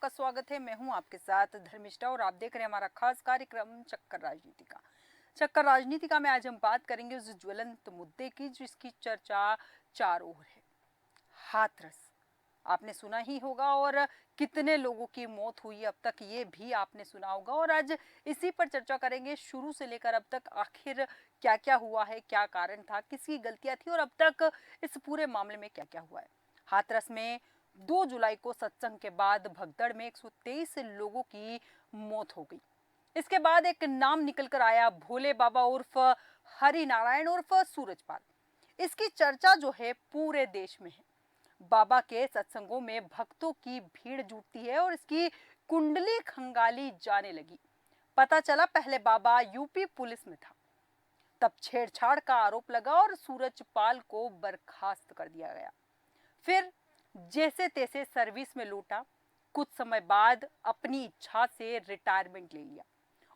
आपका स्वागत है। मैं हूं आपके साथ धर्मिष्ठा और आप देख रहे हैं हमारा खास कार्यक्रम चक्कर राजनीति का। चक्कर राजनीति का में आज हम बात करेंगे उस ज्वलंत मुद्दे की जिसकी चर्चा चारों ओर है, हाथरस। आपने सुना ही होगा और कितने लोगों की मौत हुई अब तक ये भी आपने सुना होगा और आज इसी पर चर्चा करेंगे शुरू से लेकर अब तक आखिर क्या क्या हुआ है, क्या कारण था, किसकी गलतियां थी और अब तक इस पूरे मामले में क्या क्या हुआ है। हाथरस में 2 जुलाई को सत्संग के बाद भगदड़ में 123 लोगों की मौत हो गई। इसके बाद एक नाम निकल कर आया, भोले बाबा उर्फ हरि नारायण उर्फ सूरजपाल। इसकी चर्चा जो है पूरे देश में है। बाबा के सत्संगों में भक्तों की भीड़ जुटती है और इसकी कुंडली खंगाली जाने लगी। पता चला पहले बाबा यूपी पुलिस में था, तब छेड़छाड़ का आरोप लगा और सूरजपाल को बर्खास्त कर दिया गया। फिर जैसे तैसे सर्विस में लौटा, कुछ समय बाद अपनी इच्छा से रिटायरमेंट ले लिया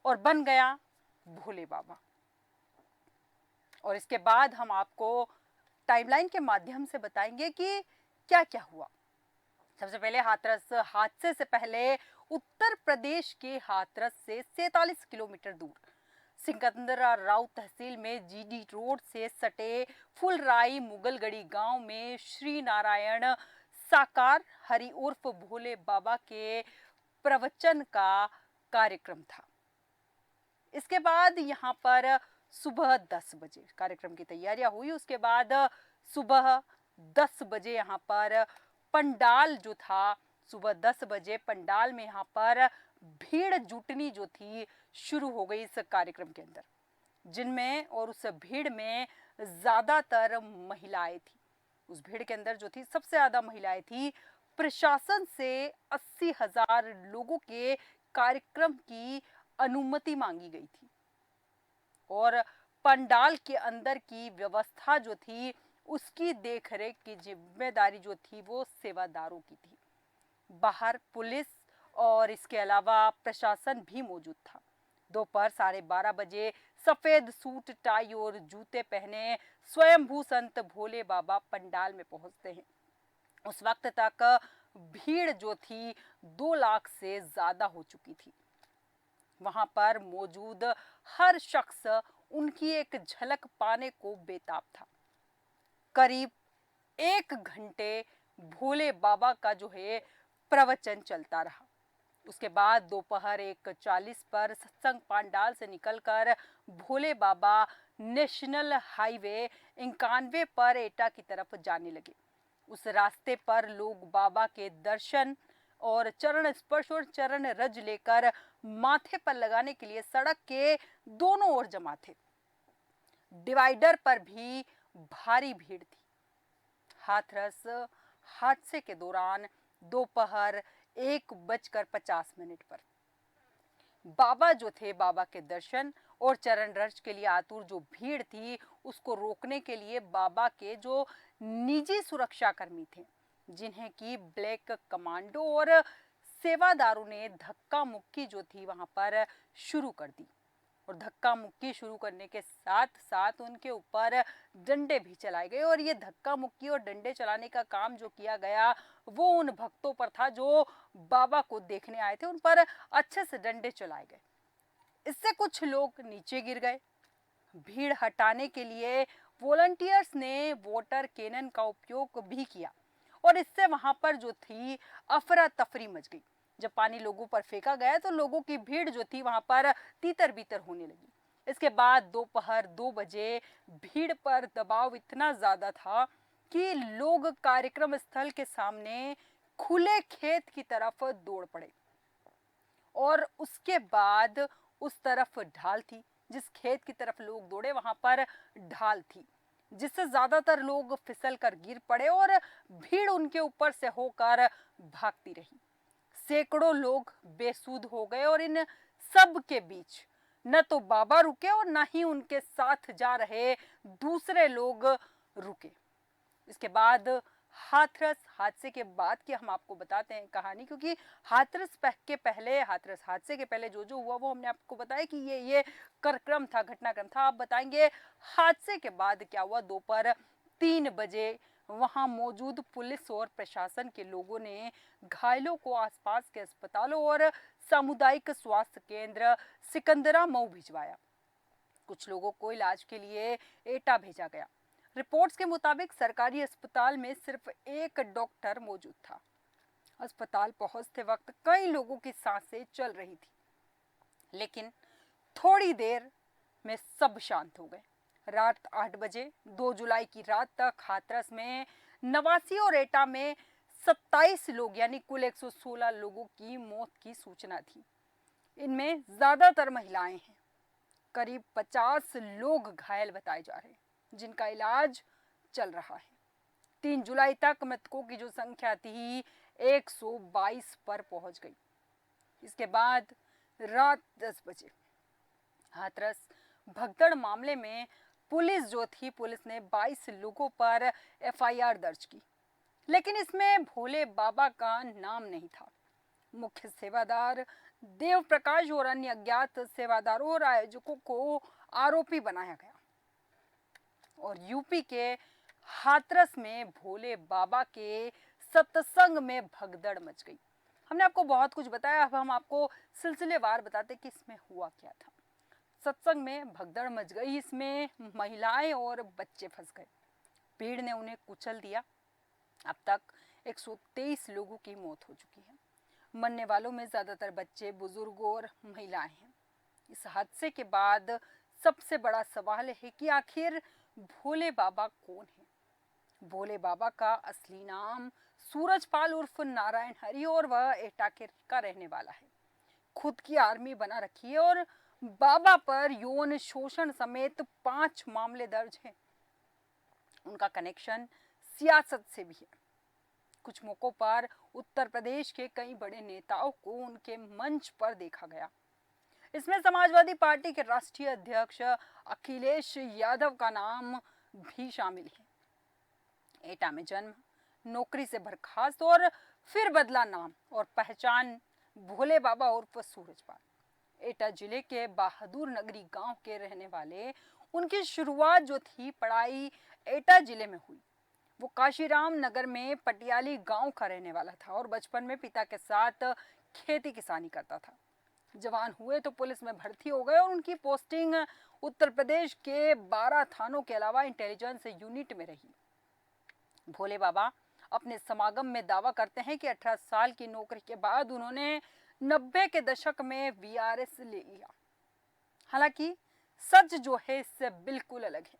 और बन गया भोले बाबा। और इसके बाद हम आपको टाइमलाइन के माध्यम से बताएंगे कि क्या क्या हुआ। सबसे पहले हाथरस हादसे से पहले उत्तर प्रदेश के हाथरस से 47 किलोमीटर दूर सिकंदरा राव तहसील में जीडी रोड से सटे फुलराई मुगलगढ़ी गांव में श्री नारायण साकार हरि उर्फ भोले बाबा के प्रवचन का कार्यक्रम था। इसके बाद यहाँ पर सुबह 10 बजे कार्यक्रम की तैयारियां हुई। उसके बाद सुबह 10 बजे यहाँ पर पंडाल जो था, सुबह 10 बजे पंडाल में यहाँ पर भीड़ जुटनी जो थी शुरू हो गई इस कार्यक्रम के अंदर, जिनमें और उस भीड़ में ज्यादातर महिलाएं थी। उस भीड़ के अंदर जो थी सबसे ज्यादा महिलाएं थी। प्रशासन से 80,000 लोगों के कार्यक्रम की अनुमति मांगी गई थी और पंडाल के अंदर की व्यवस्था जो थी उसकी देखरेख की जिम्मेदारी जो थी वो सेवादारों की थी। बाहर पुलिस और इसके अलावा प्रशासन भी मौजूद था। दोपहर 12:30 बजे सफेद सूट टाई और जूते पहने स्वयंभू संत भोले बाबा पंडाल में पहुंचते हैं। उस वक्त तक भीड़ जो थी 2 लाख से ज्यादा हो चुकी थी। वहां पर मौजूद हर शख्स उनकी एक झलक पाने को बेताब था। करीब 1 घंटे भोले बाबा का जो है प्रवचन चलता रहा। उसके बाद दोपहर 1:40 पर सत्संग पंडाल से निकलकर भोले बाबा नेशनल हाईवे 91 पर एटा की तरफ जाने लगे। उस रास्ते पर लोग बाबा के दर्शन और चरण स्पर्श और चरण रज लेकर माथे पर लगाने के लिए सड़क के दोनों ओर जमा थे। डिवाइडर पर भी भारी भीड़ थी। हाथरस हादसे के दौरान दोपहर 1:50 पर बाबा जो थे, बाबा के दर्शन और चरण रज के लिए आतुर जो भीड़ थी उसको रोकने के लिए बाबा के जो निजी सुरक्षाकर्मी थे, जिन्हें की ब्लैक कमांडो और सेवादारों ने धक्का मुक्की जो थी वहां पर शुरू कर दी और धक्का मुक्की शुरू करने के साथ साथ उनके ऊपर डंडे भी चलाए गए। और ये धक्का मुक्की और डंडे चलाने का काम जो किया गया वो उन भक्तों पर था जो बाबा को देखने आए थे, उन पर अच्छे से डंडे चलाए गए। इससे कुछ लोग नीचे गिर गए। भीड़ हटाने के लिए वॉलंटियर्स ने वाटर कैनन का उपयोग भी किया और इससे वहां पर जो थी अफरा तफरी मच गई। जब पानी लोगों पर फेंका गया तो लोगों की भीड़ जो थी वहां पर तीतर बीतर होने लगी। इसके बाद दोपहर 2 बजे भीड़ पर दबाव इतना ज्यादा था कि लोग कार्यक्रम स्थल के सामने खुले खेत की तरफ दौड़ पड़े और उसके बाद उस तरफ ढाल थी। जिस खेत की तरफ लोग दौड़े वहां पर ढाल थी, जिससे ज्यादातर लोग फिसल कर गिर पड़े और भीड़ उनके ऊपर से होकर भागती रही। सैकड़ों लोग बेसुध हो गए और इन सब के बीच न तो बाबा रुके और न ही उनके साथ जा रहे दूसरे लोग रुके। इसके बाद हाथरस हादसे के बाद की हम आपको बताते हैं कहानी, क्योंकि हाथरस हादसे के पहले जो जो हुआ वो हमने आपको बताया कि ये कार्यक्रम था, घटनाक्रम था। आप बताएंगे हादसे के बाद क्या हुआ। दोपहर 3 बजे वहां मौजूद पुलिस और प्रशासन के लोगों ने घायलों को आसपास के अस्पतालों और सामुदायिक स्वास्थ्य केंद्र सिकंदरा मऊ भिजवाया। कुछ लोगों को इलाज के लिए एटा भेजा गया। रिपोर्ट्स के मुताबिक सरकारी अस्पताल में सिर्फ एक डॉक्टर मौजूद था। अस्पताल पहुंचते वक्त कई लोगों की सांसें चल रही थी, लेकिन थोड़ी देर में सब शांत हो गए। रात 8 बजे 2 जुलाई की रात तक हाथरस में 89 और एटा में 27 लोग यानी कुल 116 लोगों की मौत की सूचना थी। इनमें ज्यादातर महिलाएं हैं। करीब 50 लोग घायल बताए जा रहे हैं, जिनका इलाज चल रहा है। 3 जुलाई तक मृतकों की जो संख्या थी 122 पर पहुंच गई। इसके बाद रात 10 बजे हाथरस भगदड़ मामले में पुलिस ने 22 लोगों पर एफआईआर दर्ज की, लेकिन इसमें भोले बाबा का नाम नहीं था। मुख्य सेवादार देव प्रकाश और अन्य अज्ञात सेवादारों और आयोजकों को आरोपी बनाया गया और यूपी के हाथरस में भोले बाबा के सत्संग में भगदड़ मच गई। हमने आपको बहुत कुछ बताया, अब हम आपको सिलसिलेवार बताते कि इसमें हुआ क्या था। सत्संग में भगदड़ मच गई, इसमें महिलाएं और बच्चे फंस गए। भीड़ ने उन्हें कुचल दिया। अब तक 123 लोगों की मौत हो चुकी है। मरने वालों में ज्यादातर बच्चे, बुजुर्ग और महिलाएं हैं। इस हादसे के बाद सबसे बड़ा सवाल है कि आखिर भोले बाबा कौन है। भोले बाबा का असली नाम सूरजपाल उर्फ नारायण हरि और वह एटा का रहने वाला है। खुद की आर्मी बना रखी है और बाबा पर यौन शोषण समेत 5 मामले दर्ज हैं। उनका कनेक्शन सियासत से भी है। कुछ मौकों पर उत्तर प्रदेश के कई बड़े नेताओं को उनके मंच पर देखा गया। इसमें समाजवादी पार्टी के राष्ट्रीय अध्यक्ष अखिलेश यादव का नाम भी शामिल है। एटा में जन्म, नौकरी से बर्खास्त और फिर बदला नाम और पहचान भोले बाबा उर्फ सूरजपाल। एटा जिले के बहादुर नगरी गांव के रहने वाले उनकी शुरुआत जो थी पढ़ाई एटा जिले में हुई। वो काशीराम नगर में पटियाली गांव का रहने वाला था और बचपन में पिता के साथ खेती किसानी करता था। जवान हुए तो पुलिस में भर्ती हो गए और उनकी पोस्टिंग उत्तर प्रदेश के 12 थानों के अलावा इंटेलिजेंस यूनिट में रही। भोले बाबा अपने समागम में दावा करते हैं कि 18 साल की नौकरी के बाद उन्होंने 90 के दशक में वीआरएस ले लिया। हालांकि सच जो है इससे बिल्कुल अलग है।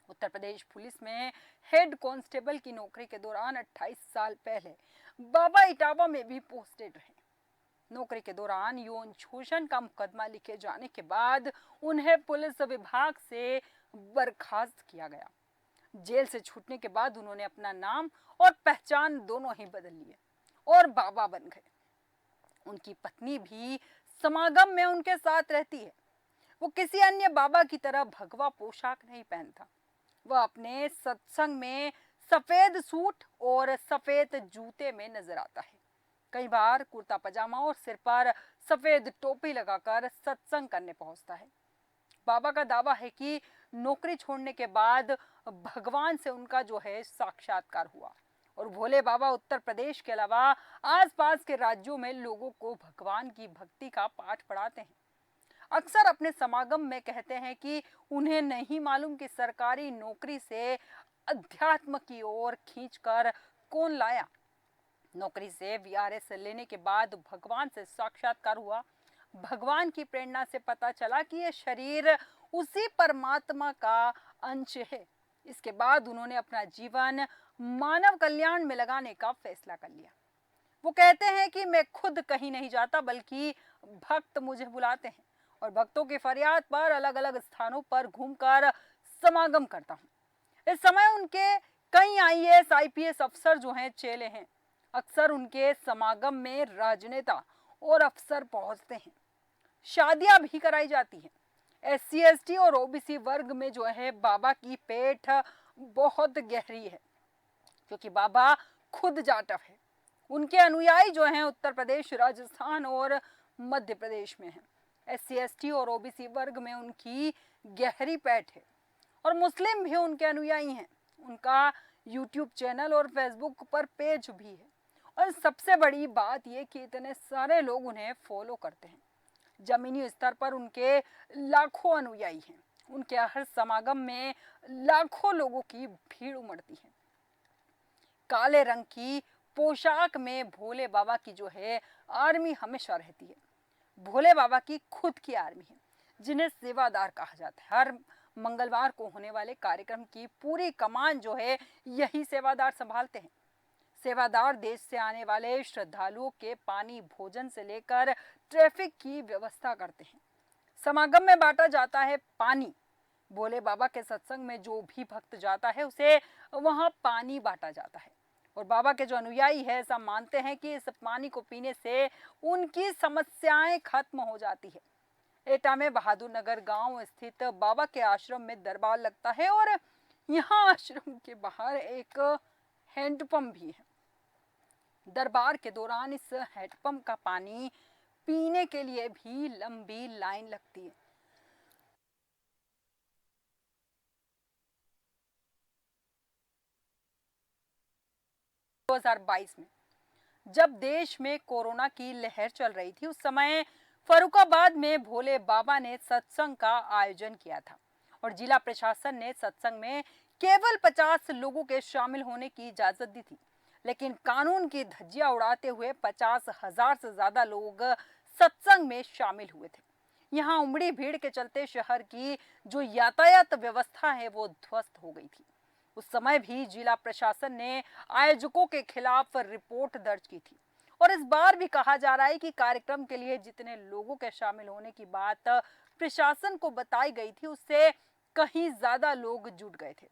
उत्तर प्रदेश पुलिस में हेड कांस्टेबल की नौकरी के दौरान 28 साल पहले बाबा इटावा में भी पोस्टेड रहे। नौकरी के दौरान यौन शोषण का मुकदमा लिखे जाने के बाद उन्हें पुलिस विभाग से बर्खास्त किया गया। जेल से छूटने के बाद उन्होंने अपना नाम और पहचान दोनों ही बदल लिए और बाबा बन गए। उनकी पत्नी भी समागम में उनके साथ रहती है। वो किसी अन्य बाबा की तरह भगवा पोशाक नहीं पहनता। वह अपने सत्संग में सफेद सूट और सफेद जूते में नजर आता है। कई बार कुर्ता पजामा और सिर पर सफेद टोपी लगाकर सत्संग करने पहुंचता है। बाबा का दावा है कि नौकरी छोड़ने के बाद भगवान से उनका जो है साक्षात्कार हुआ और भोले बाबा उत्तर प्रदेश के अलावा आसपास के राज्यों में लोगों को भगवान की भक्ति का पाठ पढ़ाते हैं। अक्सर अपने समागम में कहते हैं कि उन्हें नहीं मालूम कि सरकारी नौकरी से अध्यात्म की ओर खींचकर कौन लाया। नौकरी से वीआरएस लेने के बाद भगवान से साक्षात्कार हुआ। भगवान की प्रेरणा से पता चला कि यह शरीर उसी परमात्मा का अंश है। इसके बाद उन्होंने अपना जीवन मानव कल्याण में लगाने का फैसला कर लिया। वो कहते हैं कि मैं खुद कहीं नहीं जाता बल्कि भक्त मुझे बुलाते हैं और भक्तों की फरियाद पर अलग अलग स्थानों पर घूमकर समागम करता हूँ। इस समय उनके कई आईएएस आईपीएस अफसर जो हैं चेले हैं। अक्सर उनके समागम में राजनेता और अफसर पहुंचते हैं। शादियां भी कराई जाती हैं। एससी एसटी और ओबीसी वर्ग में जो है बाबा की पेठ बहुत गहरी है, क्योंकि बाबा खुद जाटव है। उनके अनुयायी जो हैं उत्तर प्रदेश, राजस्थान और मध्य प्रदेश में हैं। एससी एसटी और ओबीसी वर्ग में उनकी गहरी पैठ है और मुस्लिम भी उनके अनुयायी हैं। उनका यूट्यूब चैनल और फेसबुक पर पेज भी है। और सबसे बड़ी बात यह कि इतने सारे लोग उन्हें फॉलो करते हैं। जमीनी स्तर पर उनके लाखों अनुयायी हैं। उनके हर समागम में लाखों लोगों की भीड़ उमड़ती है। काले रंग की पोशाक में भोले बाबा की जो है आर्मी हमेशा रहती है। भोले बाबा की खुद की आर्मी है, जिन्हें सेवादार कहा जाता है। हर मंगलवार को होने वाले कार्यक्रम की पूरी कमान जो है यही सेवादार संभालते हैं। सेवादार देश से आने वाले श्रद्धालुओं के पानी, भोजन से लेकर ट्रैफिक की व्यवस्था करते हैं। समागम में बांटा जाता है पानी। भोले बाबा के सत्संग में जो भी भक्त जाता है उसे वहां पानी बांटा जाता है। और बाबा के जो अनुयायी है ऐसा मानते हैं कि इस पानी को पीने से उनकी समस्याएं खत्म हो जाती है। एटा में बहादुर नगर गांव स्थित बाबा के आश्रम में दरबार लगता है और यहाँ आश्रम के बाहर एक हैंडपंप भी है। दरबार के दौरान इस हैंडपंप का पानी पीने के लिए भी लंबी लाइन लगती है। 2022 में जब देश में कोरोना की लहर चल रही थी, उस समय फरुखाबाद में भोले बाबा ने सत्संग का आयोजन किया था और जिला प्रशासन ने सत्संग में केवल 50 लोगों के शामिल होने की इजाजत दी थी। लेकिन कानून की धज्जियां उड़ाते हुए 50,000 से ज्यादा लोग सत्संग में शामिल हुए थे। यहाँ उमड़ी भीड़ के चलते शहर की जो यातायात व्यवस्था है वो ध्वस्त हो गई थी। उस समय भी जिला प्रशासन ने आयोजकों के खिलाफ रिपोर्ट दर्ज की थी। और इस बार भी कहा जा रहा है कि कार्यक्रम के लिए जितने लोगों के शामिल होने की बात प्रशासन को बताई गई थी, उससे कहीं ज्यादा लोग जुट गए थे।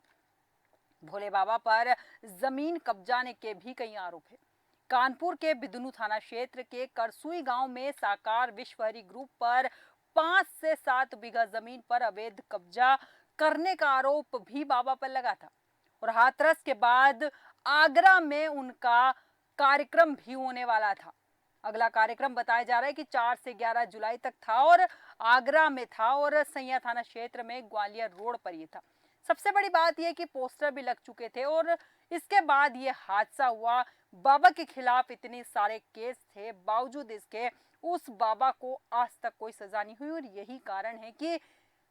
भोले बाबा पर जमीन कब्जाने के भी कई आरोप है। कानपुर के बिदनू थाना क्षेत्र के करसुई गांव में साकार विश्वहरी ग्रुप पर 5 से 7 बीघा जमीन पर अवैध कब्जा करने का आरोप भी बाबा पर लगा था। और हाथरस के बाद आगरा में उनका कार्यक्रम भी होने वाला था। अगला कार्यक्रम बताया जा रहा है कि 4 से 11 जुलाई तक था और आगरा में था और सैया थाना क्षेत्र में ग्वालियर रोड पर यह था। सबसे बड़ी बात यह कि पोस्टर भी लग चुके थे और इसके बाद ये हादसा हुआ। बाबा के खिलाफ इतने सारे केस थे, बावजूद इसके उस बाबा को आज तक कोई सजा नहीं हुई। और यही कारण है कि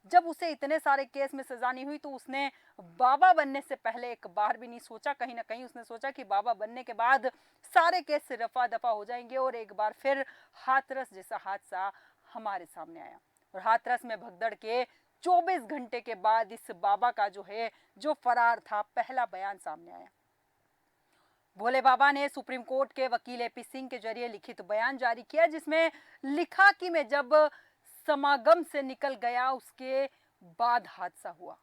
जब उसे इतने सारे केस में सजा नहीं हुई तो उसने बाबा बनने से पहले एक बार भी नहीं सोचा। कहीं ना कहीं उसने सोचा कि बाबा बनने के बाद सारे केस से रफा दफा हो जाएंगे और एक बार फिर हाथरस जैसा हादसा हमारे सामने आया। और हाथरस में भगदड़ के 24 घंटे के बाद इस बाबा का जो फरार था, पहला बयान सामने आया। भोले बाबा ने सुप्रीम कोर्ट के वकील एपी सिंह के जरिए लिखित बयान जारी किया, जिसमें लिखा कि मैं जब समागम से निकल गया उसके बाद हादसा हुआ।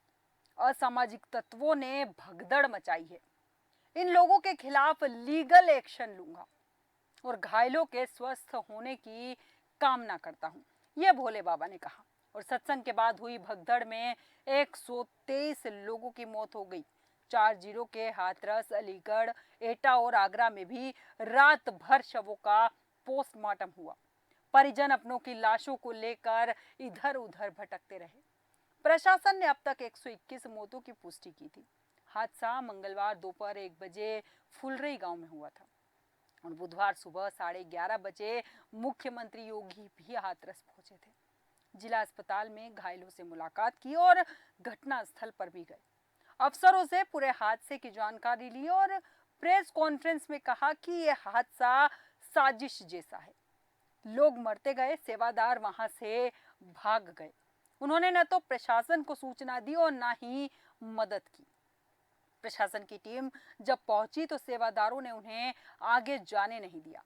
असामाजिक तत्वों ने भगदड़ मचाई है। इन लोगों के खिलाफ लीगल एक्शन लूंगा और घायलों के स्वस्थ होने की कामना करता हूं, यह भोले बाबा ने कहा। और सत्संग के बाद हुई भगदड़ में 123 लोगों की मौत हो गई। 4 जिलों के हाथरस, अलीगढ़, एटा और आगरा में भी रात भर शवों का पोस्टमार्टम हुआ। परिजन अपनों की लाशों को लेकर इधर उधर भटकते रहे। प्रशासन ने अब तक 121 मौतों की पुष्टि की थी। हादसा मंगलवार दोपहर 1 बजे फुलरई गांव में हुआ था और बुधवार सुबह 11:30 बजे मुख्यमंत्री योगी भी हाथरस पहुंचे थे। जिला अस्पताल में घायलों से मुलाकात की और घटना स्थल पर भी गए। अफसरों से पूरे हादसे की जानकारी ली और प्रेस कॉन्फ्रेंस में कहा कि यह हादसा साजिश जैसा है। लोग मरते गए, सेवादार वहां से भाग गए। उन्होंने न तो प्रशासन को सूचना दी और न ही मदद की। प्रशासन की टीम जब पहुंची तो सेवादारों ने उन्हें आगे जाने नहीं दिया।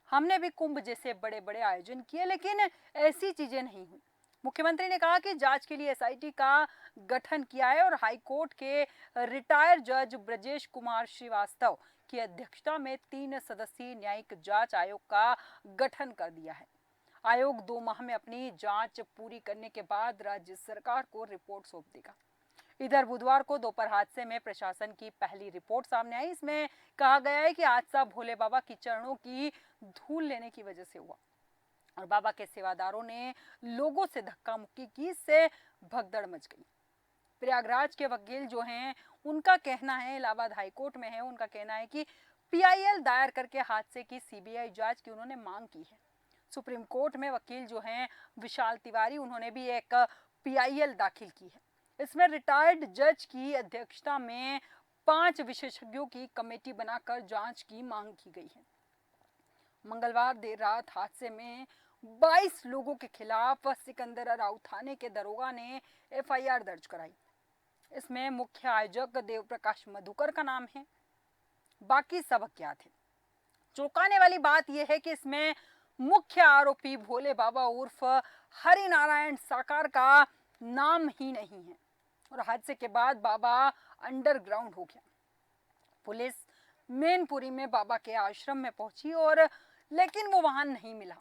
हमने भी कुंभ जैसे बड़े बड़े आयोजन किए, लेकिन ऐसी चीजें नहीं हुई। मुख्यमंत्री ने कहा कि जांच के लिए एसआईटी का गठन किया है और हाईकोर्ट के रिटायर्ड जज ब्रजेश कुमार श्रीवास्तव की अध्यक्षता में 3 सदस्यीय न्यायिक जांच आयोग का गठन कर दिया है। आयोग 2 माह में अपनी जांच पूरी करने के बाद राज्य सरकार को रिपोर्ट सौंप देगा। इधर बुधवार को दोपहर हादसे में प्रशासन की पहली रिपोर्ट सामने आई। इसमें कहा गया है कि हादसा भोले बाबा की चरणों की धूल लेने की वजह से हुआ और बाबा के सेवादारों ने लोगों से धक्का मुक्की की, इससे भगदड़ मच गई। प्रयागराज के वकील जो हैं उनका कहना है, इलाहाबाद हाईकोर्ट में है, उनका कहना है कि पीआईएल दायर करके हादसे की सीबीआई जांच की उन्होंने मांग की है। सुप्रीम कोर्ट में वकील जो हैं विशाल तिवारी, उन्होंने भी एक पीआईएल दाखिल की है। इसमें रिटायर्ड जज की अध्यक्षता में 5 विशेषज्ञों की कमेटी बनाकर जांच की मांग की गई है। मंगलवार देर रात हादसे में 22 लोगों के खिलाफ सिकंदराबाद थाने के दरोगा ने एफआईआर दर्ज कराई। इसमें मुख्य आयोजक देवप्रकाश मधुकर का नाम है, बाकी सब अज्ञात है। चौंकाने वाली बात यह है कि इसमें मुख्य आरोपी भोले बाबा उर्फ हरि नारायण साकार का नाम ही नहीं है और हादसे के बाद बाबा अंडरग्राउंड हो गया। पुलिस मैनपुरी में बाबा के आश्रम में पहुंची और लेकिन वो वहां नहीं मिला।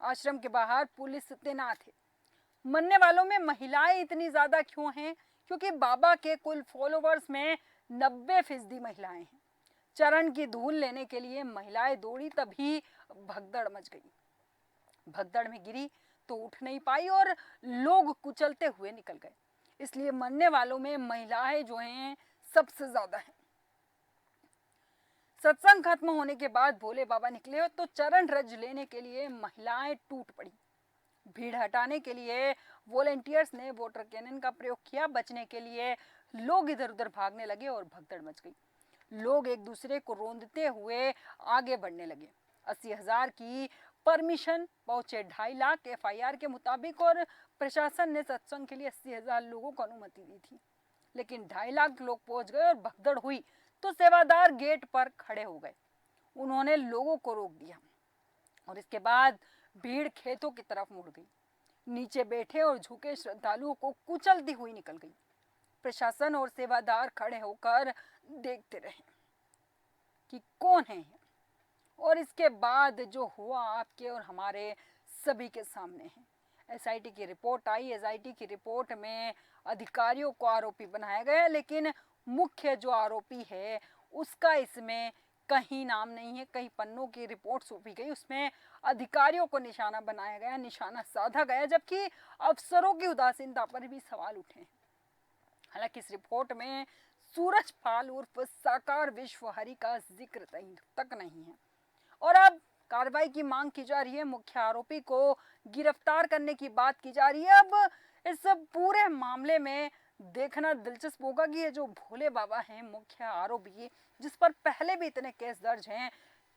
आश्रम के बाहर पुलिस तैनात है। मरने वालों में महिलाएं इतनी ज्यादा क्यों हैं? क्योंकि बाबा के कुल फॉलोवर्स में 90% महिलाएं हैं। चरण की धूल लेने के लिए महिलाएं दौड़ी, तभी भगदड़ मच गई। भगदड़ में गिरी तो उठ नहीं पाई और लोग कुचलते हुए निकल गए। इसलिए मरने वालों में महिलाएं जो हैं सबसे ज्यादा हैं। सत्संग खत्म होने के बाद भोले बाबा निकले तो चरण रज लेने के लिए महिलाएं टूट पड़ी। भीड़ हटाने के लिए वॉलेंटियर्स ने वाटर कैनन का प्रयोग किया। बचने के लिए लोग इधर उधर भागने लगे और भगदड़ मच गई। लोग एक दूसरे को रौंदते हुए आगे बढ़ने लगे। 80,000 की परमिशन पहुंचे 2.5 लाख एफआईआर के मुताबिक और प्रशासन ने सत्संग के लिए 80,000 लोगों को अनुमति दी थी, लेकिन 2.5 लाख लोग पहुंच गए और भगदड़ हुई तो सेवादार गेट पर खड़े हो गए। उन्होंने लोगों को रोक दिया और इसके बाद भीड़ खेतों की तरफ मुड़ गई। नीचे बैठे और झुके श्रद्धालुओं को कुचलती हुई निकल गई। प्रशासन और सेवादार खड़े होकर देखते रहे कि कौन है और इसके बाद जो हुआ आपके और हमारे सभी के सामने है। एसआईटी की रिपोर्ट आई। एसआईटी की रिपोर्ट में अधिकारियों को आरोपी बनाया गया, लेकिन मुख्य जो आरोपी है उसका इसमें कहीं नाम नहीं है। कई पन्नों की रिपोर्ट सौंपी गई, उसमें अधिकारियों को निशाना बनाया गया, निशाना साधा गया, जबकि अफसरों की उदासीनता पर भी सवाल उठे हैं। हालांकि इस रिपोर्ट में सूरजपाल उर्फ साकार विश्व हरि का जिक्र तक नहीं है और अब कार्रवाई की मांग की जा रही है। मुख्य आरोपी को गिरफ्तार करने की बात की जा रही है। अब इस पूरे मामले में देखना दिलचस्प होगा कि ये जो भोले बाबा हैं मुख्य आरोपी, जिस पर पहले भी इतने केस दर्ज हैं,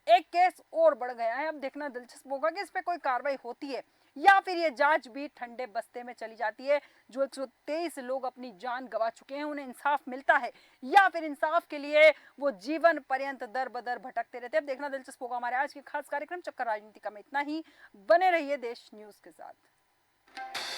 एक केस और बढ़ गया है। अब देखना दिलचस्प होगा कि इस पे कोई कार्रवाई होती है या फिर ये जांच भी ठंडे बस्ते में चली जाती है। जो 123 लोग अपनी जान गंवा चुके हैं उन्हें इंसाफ मिलता है या फिर इंसाफ के लिए वो जीवन पर्यंत दर बदर भटकते रहते हैं। अब देखना दिलचस्प होगा। हमारे आज के खास कार्यक्रम चक्कर राजनीति का में इतना ही। बने रहिए देश न्यूज के साथ।